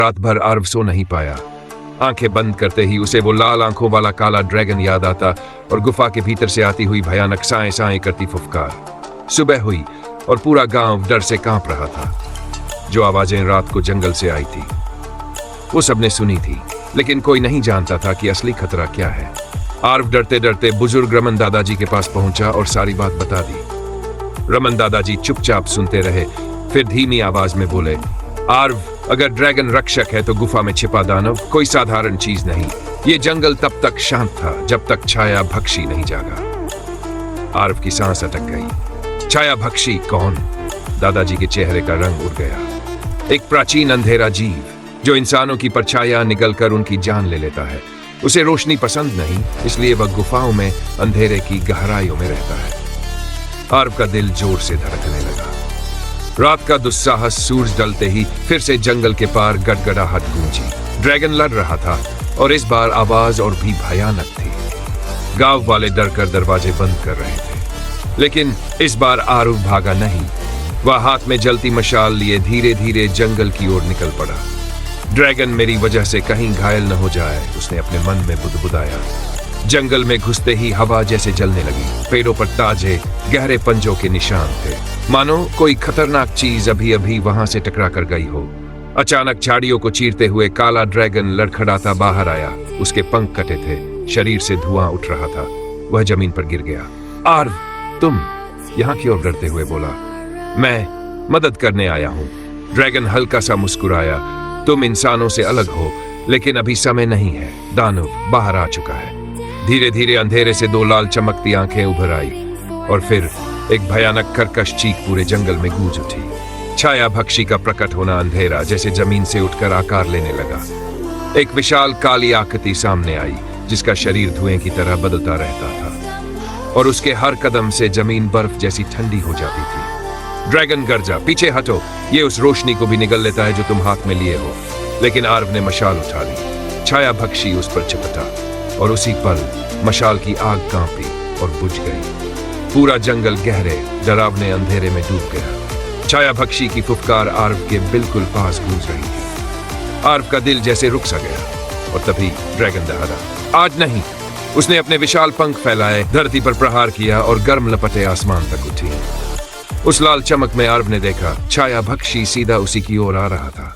रात भर आर्व सो नहीं पाया। आंखें बंद करते ही उसे वो लाल आंखों वाला काला ड्रैगन याद आता और गुफा के भीतर से आती हुई भयानक साएं साएं करती फुफकार। सुबह हुई और पूरा गांव डर से कांप रहा था। जो आवाजें रात को जंगल से आई थी वो सबने सुनी थी, लेकिन कोई नहीं जानता था कि असली खतरा क्या है। आर्व डरते डरते बुजुर्ग रमन दादाजी के पास पहुंचा और सारी बात बता दी। रमन दादाजी चुपचाप सुनते रहे, फिर धीमी आवाज में बोले, आर्व, अगर ड्रैगन रक्षक है तो गुफा में छिपा दानव कोई साधारण चीज नहीं। ये जंगल तब तक शांत था जब तक छाया भक्षी नहीं जागा। आर्व की सांस अटक गई। छाया भक्षी कौन? दादाजी के चेहरे का रंग उड़ गया। एक प्राचीन अंधेरा जीव जो इंसानों की परछाया निगलकर उनकी जान ले लेता है। उसे रोशनी पसंद नहीं, इसलिए वह गुफाओं में अंधेरे की गहराइयों में रहता है। आर्व का दिल जोर से धड़कने लगा। रात का दुस्साहस सूरज ढलते ही फिर से जंगल के पार गड़गड़ाहट गूंजी। ड्रैगन लड़ रहा था और इस बार आवाज और भी भयानक थी। गांव वाले डरकर दरवाजे बंद कर रहे थे, लेकिन इस बार आर्व भागा नहीं। वह हाथ में जलती मशाल लिए धीरे धीरे जंगल की ओर निकल पड़ा। ड्रैगन मेरी वजह से कहीं घायल न हो जाए, उसने अपने मन में बुदबुदाया। जंगल में घुसते ही हवा जैसे जलने लगी। पेड़ों पर ताजे गहरे पंजों के निशान थे, मानो कोई खतरनाक चीज अभी अभी वहां से टकरा कर गई हो। अचानक झाड़ियों को चीरते हुए काला ड्रैगन लड़खड़ाता बाहर आया। उसके पंख कटे थे, शरीर से धुआं उठ रहा था। वह जमीन पर गिर गया। आर्व, तुम यहाँ की ओर डरते हुए बोला, मैं मदद करने आया हूँ। ड्रैगन हल्का सा मुस्कुराया, तुम इंसानों से अलग हो, लेकिन अभी समय नहीं है। दानव बाहर आ चुका है। धीरे धीरे अंधेरे से दो लाल चमकती आंखें उभर आई और फिर एक भयानक कर्कश चीख पूरे जंगल में गूंज उठी। छाया भक्षी का प्रकट होना अंधेरा जैसे जमीन से उठकर आकार लेने लगा। एक विशाल काली आकृति सामने आई जिसका शरीर धुएं की तरह बदलता रहता था और उसके हर कदम से जमीन बर्फ जैसी ठंडी हो जाती थी। ड्रैगन गर्जा, पीछे हटो, ये उस रोशनी को भी निगल लेता है जो तुम हाथ में लिए हो। लेकिन आर्व ने मशाल उठा ली। छाया भक्षी उस पर चिपटा और उसी पल मशाल की आग कांपी और बुझ गई। पूरा जंगल गहरे डरावने अंधेरे में डूब गया। छाया भक्षी की फुफकार आर्व के बिल्कुल पास गूंज रही थी। आर्व का दिल जैसे रुक सा गया और तभी ड्रैगन दहाड़ा। आज नहीं। उसने अपने विशाल पंख फैलाए, धरती पर प्रहार किया और गर्म लपटें आसमान तक उठी। उस लाल चमक में आर्व ने देखा छाया भक्षी सीधा उसी की ओर आ रहा था।